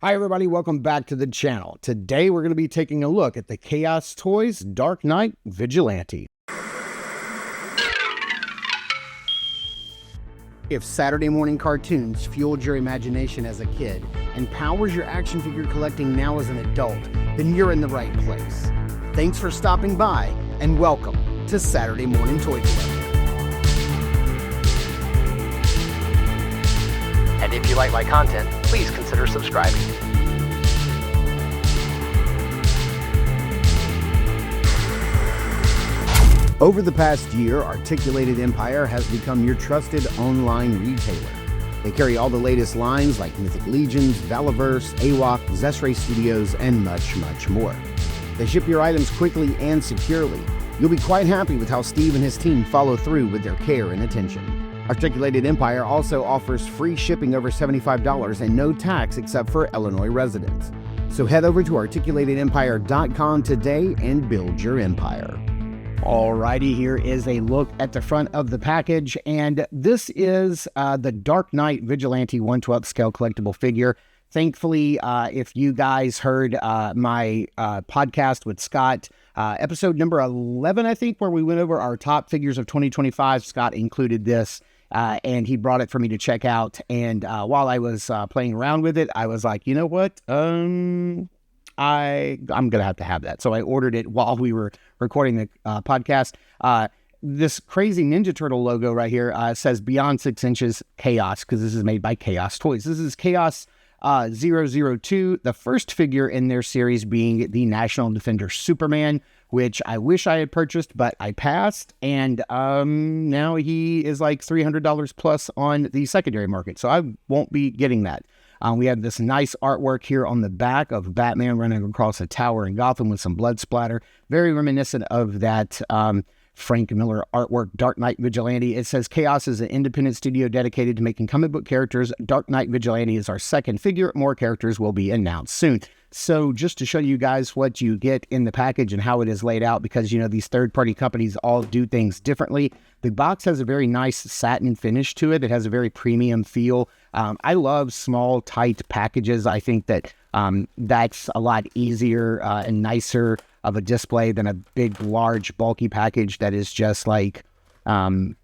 Hi everybody, welcome back to the channel. Today we're going to be taking a look at the Chaos Toys Dark Knight Vigilante. If Saturday morning cartoons fueled your imagination as a kid and powers your action figure collecting now as an adult, then you're in the right place. Thanks for stopping by and welcome to Saturday Morning Toy Collecting. And if you like my content, please consider subscribing. Over the past year, Articulated Empire has become your trusted online retailer. They carry all the latest lines like Mythic Legions, Valaverse, AWOC, Zesray Studios, and much, much more. They ship your items quickly and securely. You'll be quite happy with how Steve and his team follow through with their care and attention. Articulated Empire also offers free shipping over $75 and no tax except for Illinois residents. So head over to articulatedempire.com today and build your empire. Alrighty, here is a look at the front of the package, and this is the Dark Knight Vigilante 1/12 scale collectible figure. Thankfully, if you guys heard my podcast with Scott, episode number 11, I think, where we went over our top figures of 2025, Scott included this, and he brought it for me to check out. And while I was playing around with it, I was like, you know what? I'm going to have that. So I ordered it while we were recording the podcast. This crazy Ninja Turtle logo right here says Beyond 6 Inches Chaos, because this is made by Chaos Toys. This is Chaos 002, the first figure in their series being the National Defender Superman, which I wish I had purchased, but I passed. And now he is like $300 plus on the secondary market. So I won't be getting that. We have this nice artwork here on the back of Batman running across a tower in Gotham with some blood splatter. Very reminiscent of that Frank Miller artwork, Dark Knight Vigilante. It says Chaos is an independent studio dedicated to making comic book characters. Dark Knight Vigilante is our second figure. More characters will be announced soon. So just to show you guys what you get in the package and how it is laid out, because, you know, these third-party companies all do things differently. The box has a very nice satin finish to it. It has a very premium feel. I love small, tight packages. I think that that's a lot easier and nicer of a display than a big, large, bulky package that is just like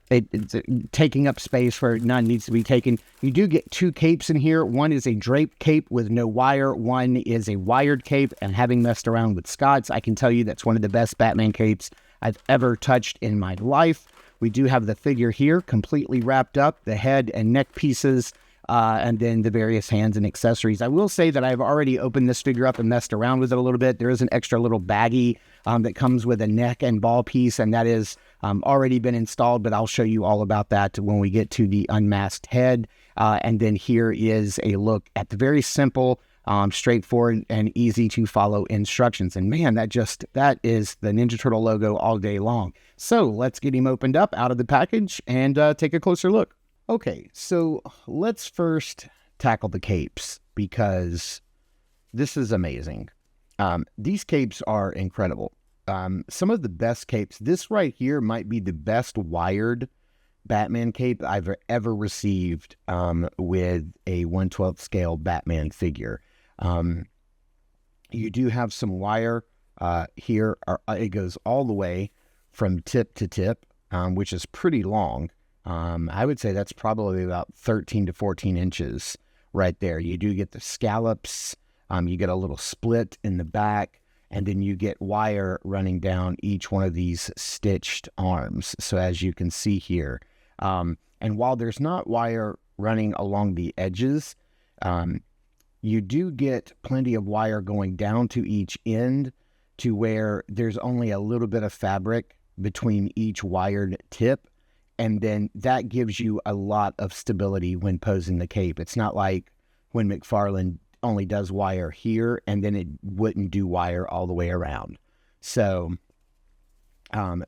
it's taking up space where none needs to be taken. You do get two capes in here. One is a draped cape with no wire. One is a wired cape, and having messed around with Scott's, I can tell you that's one of the best Batman capes I've ever touched in my life. We do have the figure here completely wrapped up, the head and neck pieces, and then the various hands and accessories. I will say that I've already opened this figure up and messed around with it a little bit. There is an extra little baggie that comes with a neck and ball piece, and that is already been installed, but I'll show you all about that when we get to the unmasked head. And then here is a look at the very simple, straightforward and easy to follow instructions. And man, that is the Ninja Turtle logo all day long. So let's get him opened up out of the package and take a closer look. Okay, so let's first tackle the capes, because this is amazing. These capes are incredible. Some of the best capes. This right here might be the best wired Batman cape I've ever received with a 1/12 scale Batman figure. You do have some wire here. It goes all the way from tip to tip, which is pretty long. I would say that's probably about 13 to 14 inches right there. You do get the scallops. You get a little split in the back, and then you get wire running down each one of these stitched arms. So as you can see here, and while there's not wire running along the edges, you do get plenty of wire going down to each end to where there's only a little bit of fabric between each wired tip. And then that gives you a lot of stability when posing the cape. It's not like when McFarlane only does wire here and then it wouldn't do wire all the way around. So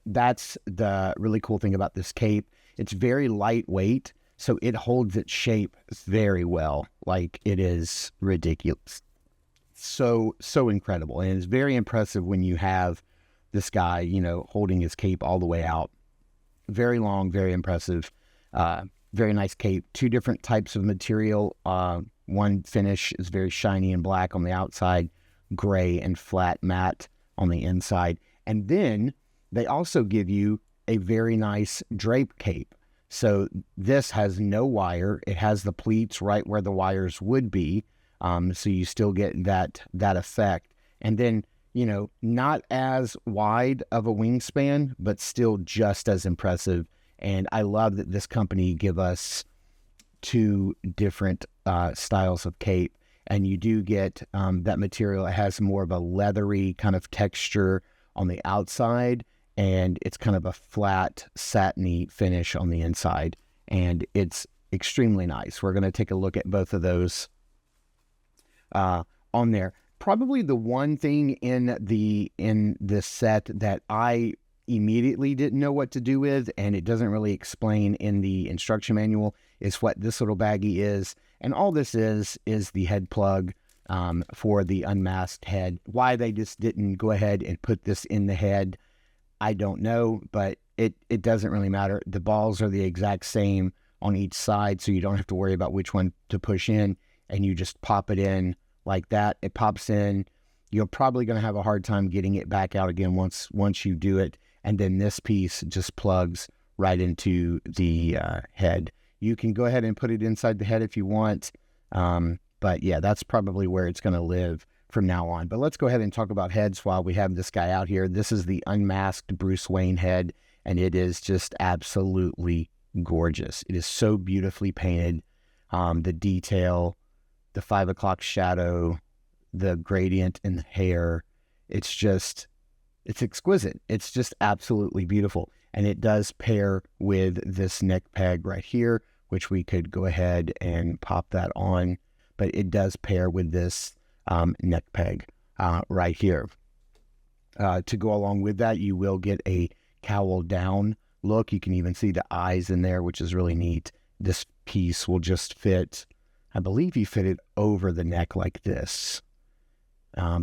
that's the really cool thing about this cape. It's very lightweight, so it holds its shape very well. Like, it is ridiculous. So incredible. And it's very impressive when you have this guy, you know, holding his cape all the way out. Very long, very impressive, very nice cape. Two different types of material One finish is very shiny and black on the outside, gray and flat matte on the inside. And then they also give you a very nice drape cape. So this has no wire. It has the pleats right where the wires would be. So you still get that effect. And then, you know, not as wide of a wingspan, but still just as impressive. And I love that this company give us two different styles of cape. And you do get that material. It has more of a leathery kind of texture on the outside, and it's kind of a flat, satiny finish on the inside. And it's extremely nice. We're going to take a look at both of those on there. Probably the one thing in this set that I immediately didn't know what to do with, and it doesn't really explain in the instruction manual, is what this little baggie is. And all this is the head plug for the unmasked head. Why they just didn't go ahead and put this in the head, I don't know, but it doesn't really matter. The balls are the exact same on each side, so you don't have to worry about which one to push in, and you just pop it in like that. It pops in. You're probably going to have a hard time getting it back out again once you do it. And then this piece just plugs right into the head. You can go ahead and put it inside the head if you want. But yeah, that's probably where it's going to live from now on. But let's go ahead and talk about heads while we have this guy out here. This is the unmasked Bruce Wayne head, and it is just absolutely gorgeous. It is so beautifully painted. The detail, the 5 o'clock shadow, the gradient in the hair, it's exquisite. It's just absolutely beautiful. And it does pair with this neck peg right here, which we could go ahead and pop that on. But it does pair with this neck peg right here. To go along with that, you will get a cowl down look. You can even see the eyes in there, which is really neat. This piece will just fit, I believe you fit it over the neck like this,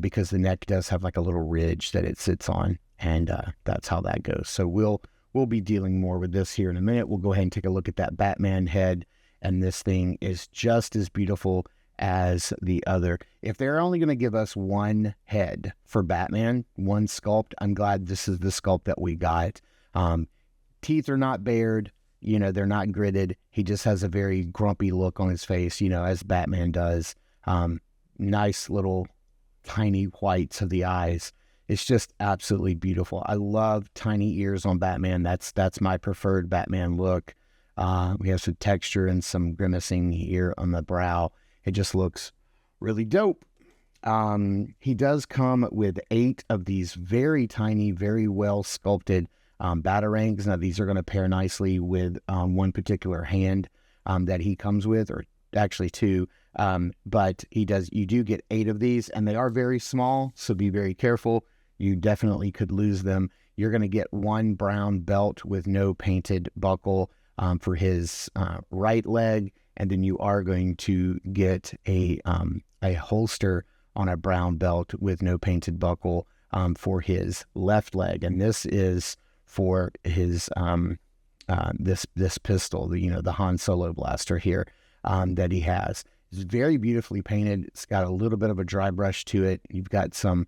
because the neck does have like a little ridge that it sits on, and that's how that goes. So we'll be dealing more with this here in a minute. We'll go ahead and take a look at that Batman head, and this thing is just as beautiful as the other. If they're only going to give us one head for Batman, one sculpt, I'm glad this is the sculpt that we got. Teeth are not bared, you know, they're not gritted. He just has a very grumpy look on his face, you know, as Batman does. Nice little tiny whites of the eyes. It's just absolutely beautiful. I love tiny ears on Batman. That's my preferred Batman look. We have some texture and some grimacing here on the brow. It just looks really dope. He does come with 8 of these very tiny, very well sculpted batarangs. Now these are going to pair nicely with one particular hand that he comes with, or actually 2. But you do get 8 of these, and they are very small, so be very careful. You definitely could lose them. You're going to get one brown belt with no painted buckle for his right leg, and then you are going to get a holster on a brown belt with no painted buckle for his left leg, and this is for his this pistol, the Han Solo blaster here that he has. It's very beautifully painted. It's got a little bit of a dry brush to it. You've got some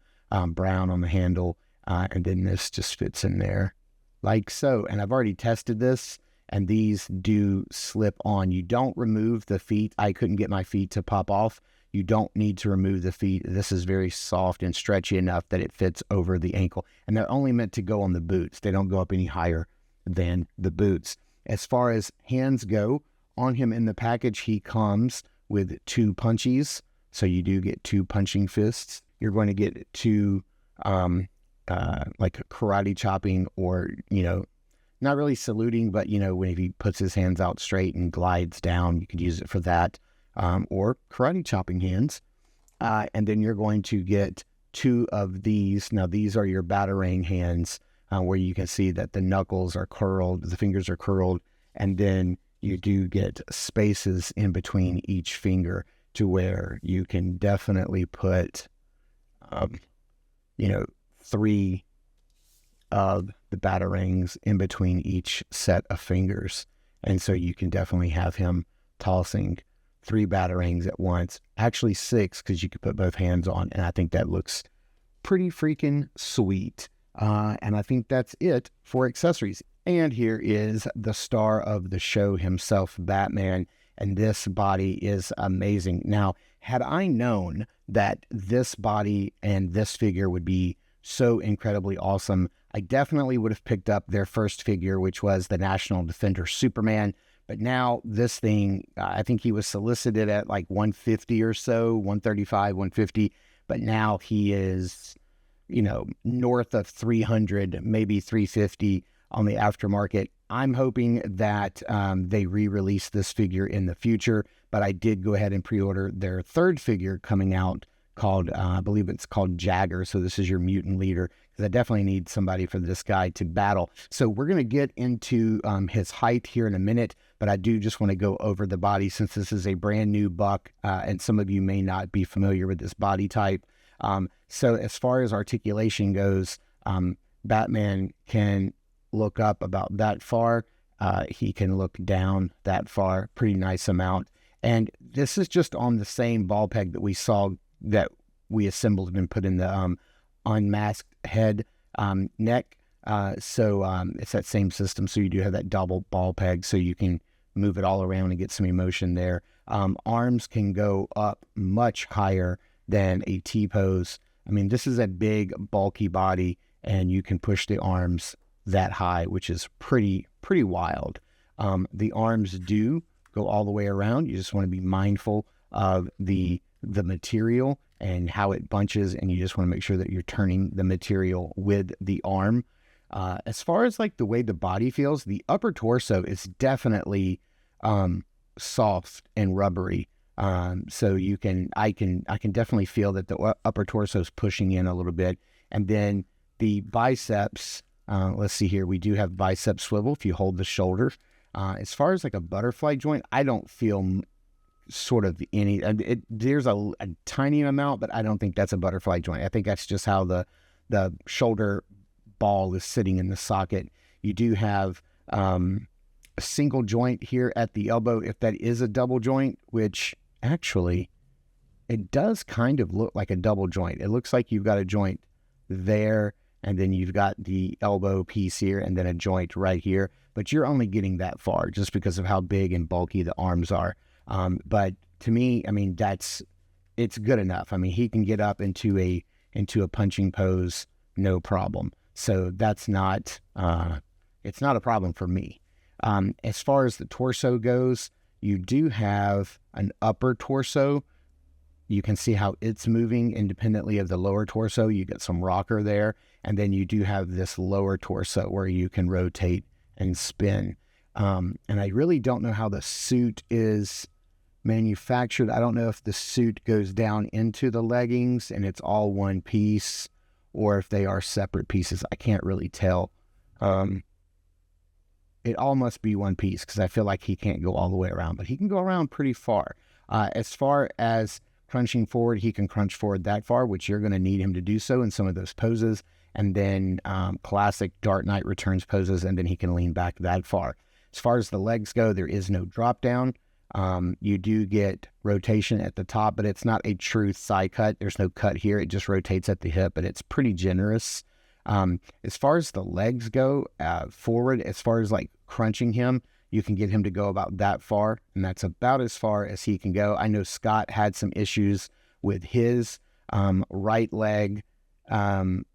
brown on the handle, and then this just fits in there like so. And I've already tested this, and these do slip on. You don't remove the feet. I couldn't get my feet to pop off. You don't need to remove the feet. This is very soft and stretchy enough that it fits over the ankle. And they're only meant to go on the boots. They don't go up any higher than the boots. As far as hands go, on him in the package, he comes with 2 punchies. So you do get 2 punching fists. You're going to get 2 like karate chopping, or, not really saluting, but, when he puts his hands out straight and glides down, you could use it for that, or karate chopping hands. And then you're going to get 2 of these. Now, these are your batarang hands, where you can see that the knuckles are curled, the fingers are curled, and then you do get spaces in between each finger to where you can definitely put, 3 of the batarangs in between each set of fingers. And so you can definitely have him tossing 3 batarangs at once, actually 6 because you could put both hands on, and I think that looks pretty freaking sweet. And I think that's it for accessories. And here is the star of the show himself, Batman, and this body is amazing. Now, had I known that this body and this figure would be so incredibly awesome, I definitely would have picked up their first figure, which was the National Defender Superman. But now this thing, I think he was solicited at like 150 or so, 135, 150. But now he is, north of 300, maybe 350 on the aftermarket. I'm hoping that they re-release this figure in the future, but I did go ahead and pre-order their third figure coming out called, I believe it's called Jagger. So this is your mutant leader, because I definitely need somebody for this guy to battle. So we're going to get into his height here in a minute, but I do just want to go over the body since this is a brand new buck, and some of you may not be familiar with this body type. So as far as articulation goes, Batman can look up about that far. He can look down that far, pretty nice amount. And this is just on the same ball peg that we saw that we assembled and put in the unmasked head neck. So it's that same system. So you do have that double ball peg, so you can move it all around and get some emotion there. Arms can go up much higher than a T-pose. I mean, this is a big, bulky body, and you can push the arms that high, which is pretty wild. The arms do go all the way around. You just want to be mindful of the material and how it bunches, and you just want to make sure that you're turning the material with the arm. As far as like the way the body feels, the upper torso is definitely soft and rubbery. So I can definitely feel that the upper torso is pushing in a little bit. And then the biceps, let's see here, we do have bicep swivel if you hold the shoulder. As far as like a butterfly joint, I don't feel sort of any, there's a tiny amount, but I don't think that's a butterfly joint. I think that's just how the shoulder ball is sitting in the socket. You do have a single joint here at the elbow, if that is a double joint, which actually it does kind of look like a double joint. It looks like you've got a joint there, and then you've got the elbow piece here, and then a joint right here, but you're only getting that far just because of how big and bulky the arms are. But to me, I mean, it's good enough. I mean, he can get up into a punching pose, no problem. So that's not, it's not a problem for me. As far as the torso goes, you do have an upper torso. You can see how it's moving independently of the lower torso. You get some rocker there. And then you do have this lower torso where you can rotate and spin. And I really don't know how the suit is manufactured. I don't know if the suit goes down into the leggings and it's all one piece, or if they are separate pieces. I can't really tell. It all must be one piece, because I feel like he can't go all the way around, but he can go around pretty far. As far as crunching forward, he can crunch forward that far, which you're going to need him to do so in some of those poses. And then classic Dark Knight Returns poses, and then he can lean back that far. As far as the legs go, there is no drop down. You do get rotation at the top, but it's not a true thigh cut. There's no cut here. It just rotates at the hip, but it's pretty generous. As far as the legs go, forward, as far as like crunching him, you can get him to go about that far, and that's about as far as he can go. I know Scott had some issues with his right leg,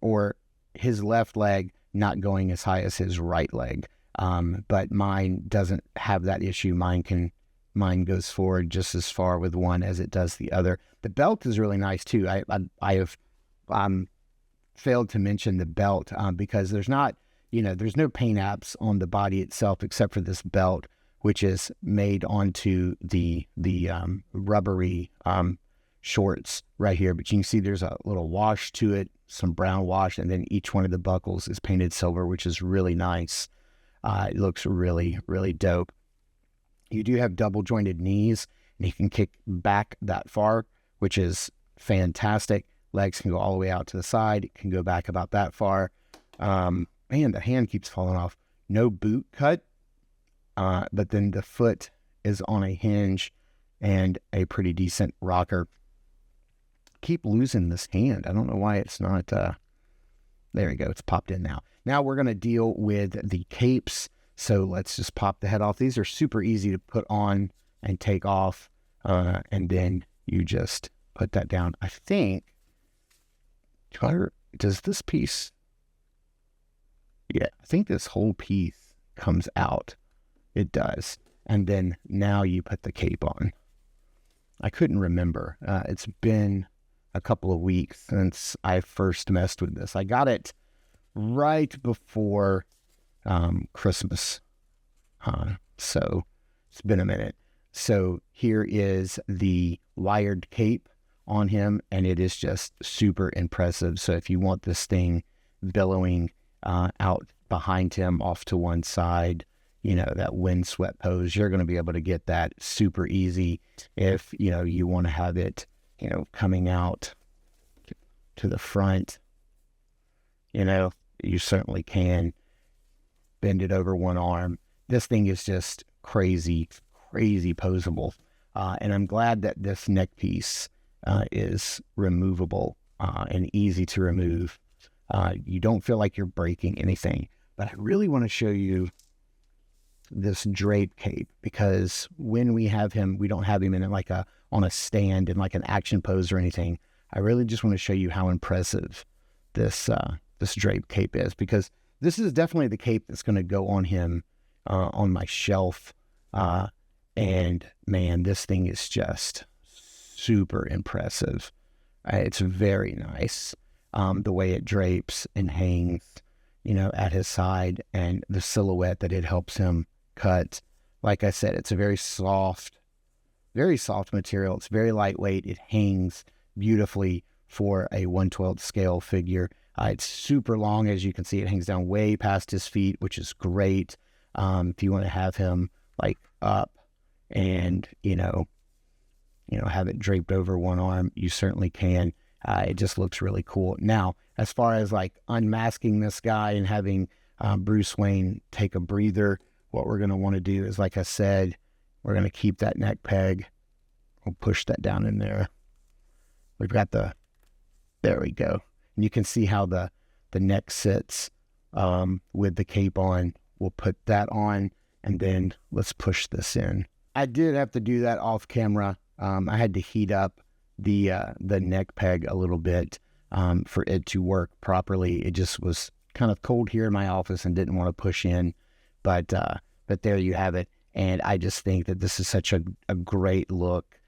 or his left leg not going as high as his right leg. But mine doesn't have that issue. Mine goes forward just as far with one as it does the other. The belt is really nice too. I have failed to mention the belt, because there's not, there's no paint apps on the body itself except for this belt, which is made onto the rubbery shorts right here. But you can see there's a little wash to it, some brown wash, and then each one of the buckles is painted silver, which is really nice. It looks really, really dope. You do have double jointed knees, and he can kick back that far, which is fantastic. Legs can go all the way out to the side. It can go back about that far. Man, the hand keeps falling off. No boot cut, but then the foot is on a hinge. and a pretty decent rocker. Keep losing this hand. I don't know why it's not, there we go. It's popped in now. Now we're going to deal with the capes. So let's just pop the head off. These are super easy to put on and take off. And then you just put that down. I think, does this piece, yeah, I think this whole piece comes out. It does. And then now you put the cape on. I couldn't remember. It's been a couple of weeks since I first messed with this. I got it right before Christmas. So it's been a minute. So here is the wired cape on him, and it is just super impressive. So if you want this thing billowing out behind him off to one side, you know, that windswept pose, you're going to be able to get that super easy. If, you know, you want to have it, you know, coming out to the front, you know, you certainly can. Bend it over one arm. This thing is just crazy, crazy posable. And I'm glad that this neck piece is removable and easy to remove. You don't feel like you're breaking anything. But I really want to show you this drape cape, because when we have him, we don't have him in like on a stand in like an action pose or anything. I really just want to show you how impressive this drape cape is, because this is definitely the cape that's going to go on him on my shelf. And man, this thing is just super impressive. It's very nice. The way it drapes and hangs, you know, at his side, and the silhouette that it helps him cut. Like I said, it's a very soft material. It's very lightweight. It hangs beautifully for a 1/12 scale figure. It's super long. As you can see, it hangs down way past his feet, which is great. If you want to have him like up and, you know, have it draped over one arm, you certainly can. It just looks really cool. Now, as far as like unmasking this guy and having Bruce Wayne take a breather, what we're going to want to do is, like I said, we're going to keep that neck peg. We'll push that down in there. We've got there we go. And you can see how the neck sits with the cape on. We'll put that on, and then let's push this in. I did have to do that off camera. I had to heat up the neck peg a little bit for it to work properly. It just was kind of cold here in my office and didn't want to push in, but there you have it. And I just think that this is such a great look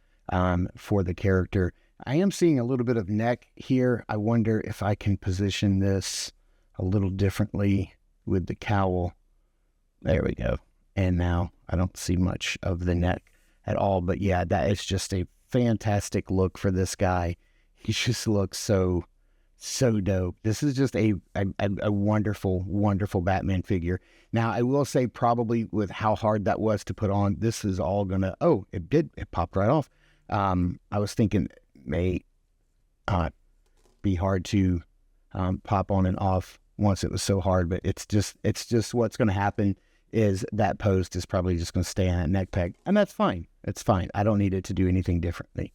for the character. I am seeing a little bit of neck here. I wonder if I can position this a little differently with the cowl. There we go. And now I don't see much of the neck at all, but yeah, that is just a fantastic look for this guy. He just looks so dope. This is just a wonderful, wonderful Batman figure. Now, I will say, probably with how hard that was to put on, this is all gonna, it popped right off. I was thinking it may be hard to pop on and off once it was so hard, but it's just what's gonna happen is that post is probably just gonna stay on that neck peg, and that's fine. It's fine. I don't need it to do anything differently.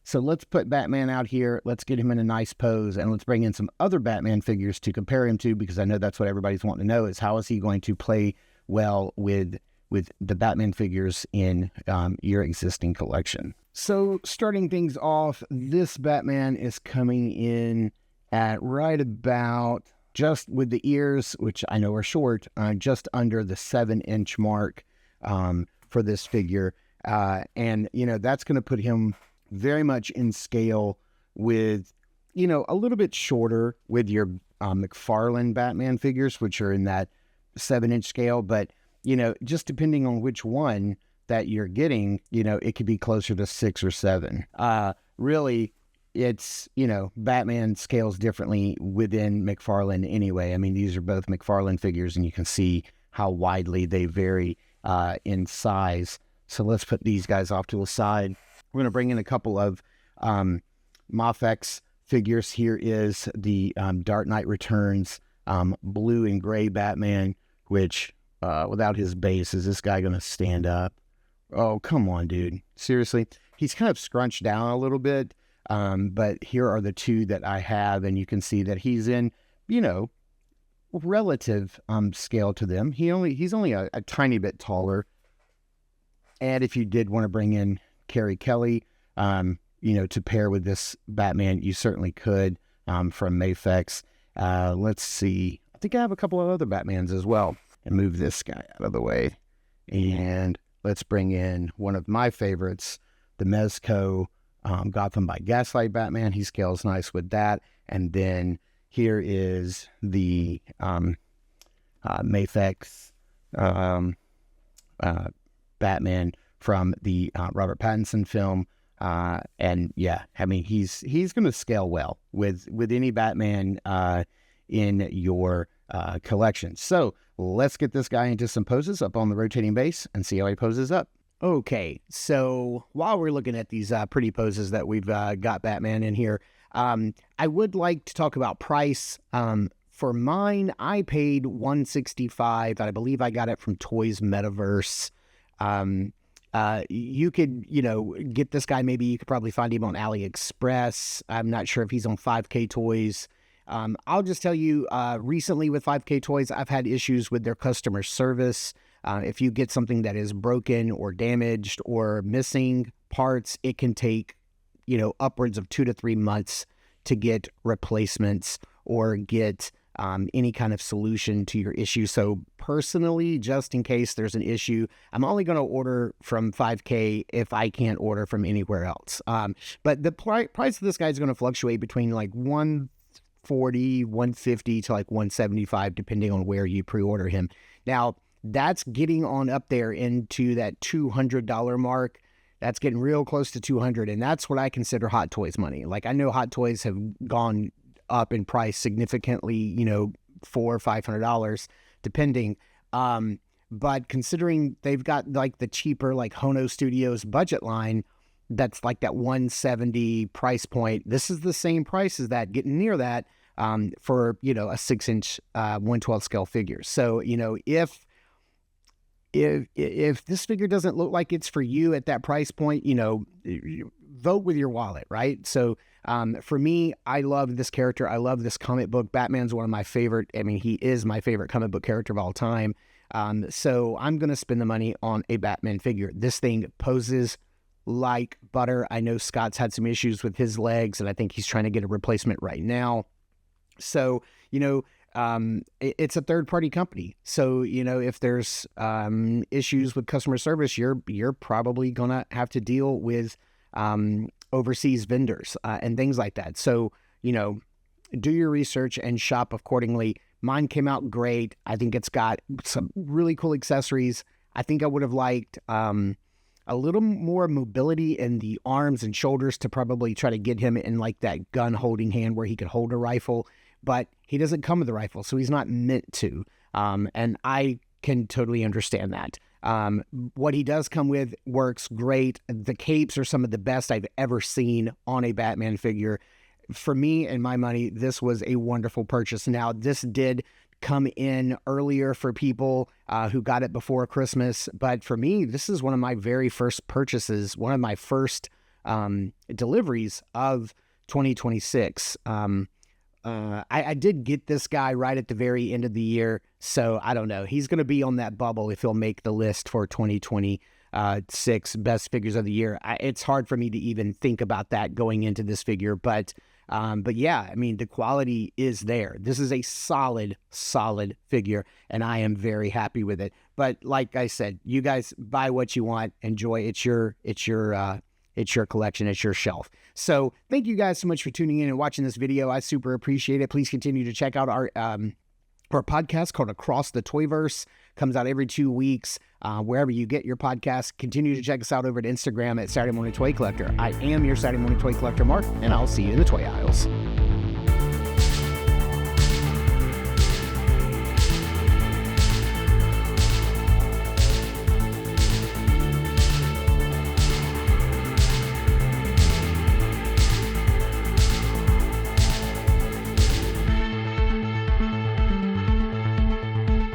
So let's put Batman out here. Let's get him in a nice pose, and let's bring in some other Batman figures to compare him to, because I know that's what everybody's wanting to know, is how is he going to play well with the Batman figures in your existing collection. So starting things off, this Batman is coming in at right about, just with the ears, which I know are short, just under the 7-inch mark for this figure. And, that's going to put him very much in scale with, a little bit shorter with your McFarlane Batman figures, which are in that 7-inch scale. But, just depending on which one that you're getting, it could be closer to 6 or 7. Really, it's, Batman scales differently within McFarlane anyway. I mean, these are both McFarlane figures, and you can see how widely they vary in size. So let's put these guys off to the side. We're going to bring in a couple of Mafex figures. Here is the Dark Knight Returns blue and gray Batman, which without his base, is this guy going to stand up? Oh, come on, dude. Seriously. He's kind of scrunched down a little bit. But here are the two that I have, and you can see that he's in, relative scale to them. He's only a tiny bit taller. And if you did want to bring in Carrie Kelly, to pair with this Batman, you certainly could, from Mafex. Let's see. I think I have a couple of other Batmans as well. And move this guy out of the way. And let's bring in one of my favorites, the Mezco Gotham by Gaslight Batman. He scales nice with that. And then here is the Mafex Batman from the Robert Pattinson film. And yeah, I mean, he's going to scale well with any Batman in your collection. So let's get this guy into some poses up on the rotating base and see how he poses up. Okay, so while we're looking at these pretty poses that we've got Batman in here, I would like to talk about price. For mine, I paid $165. I believe I got it from Toys Metaverse. You could, get this guy. Maybe you could probably find him on AliExpress. I'm not sure if he's on 5K Toys. I'll just tell you, recently with 5K Toys, I've had issues with their customer service. If you get something that is broken or damaged or missing parts, it can take, upwards of 2 to 3 months to get replacements or get any kind of solution to your issue. So personally, just in case there's an issue, I'm only going to order from 5K if I can't order from anywhere else. But the price of this guy is going to fluctuate between like $140, $150 to like $175, depending on where you pre-order him. Now, that's getting on up there into that $200 mark. That's getting real close to $200, and that's what I consider Hot Toys money. Like, I know Hot Toys have gone up in price significantly, $400 or $500, depending. But considering they've got like the cheaper, like Hono Studios budget line, that's like that $170 price point. This is the same price as that, getting near that, for, a 6-inch, 1/12 scale figure. So, if this figure doesn't look like it's for you at that price point, vote with your wallet, right? So, for me, I love this character. I love this comic book. Batman's one of my favorite. I mean, he is my favorite comic book character of all time. So I'm going to spend the money on a Batman figure. This thing poses like butter. I know Scott's had some issues with his legs, and I think he's trying to get a replacement right now. So, it's a third-party company. So, if there's issues with customer service, you're probably going to have to deal with overseas vendors and things like that. So, do your research and shop accordingly. Mine came out great. I think it's got some really cool accessories. I think I would have liked a little more mobility in the arms and shoulders to probably try to get him in like that gun holding hand where he could hold a rifle. But he doesn't come with a rifle, so he's not meant to. And I can totally understand that. What he does come with works great. The capes are some of the best I've ever seen on a Batman figure. For me and my money, this was a wonderful purchase. Now, this did come in earlier for people who got it before Christmas. But for me, this is one of my very first purchases, one of my first deliveries of 2026. I did get this guy right at the very end of the year, so I don't know. He's going to be on that bubble if he'll make the list for 2026 best figures of the year. It's hard for me to even think about that going into this figure, but yeah, I mean, the quality is there. This is a solid figure, and I am very happy with it. But like I said, you guys buy what you want, enjoy. It's your collection, it's your shelf. So thank you guys so much for tuning in and watching this video. I super appreciate it. Please continue to check out our podcast called Across the Toyverse. Comes out every 2 weeks, wherever you get your podcasts. Continue to check us out over at Instagram at Saturday Morning Toy Collector. I am your Saturday Morning Toy Collector, Mark, and I'll see you in the toy aisles.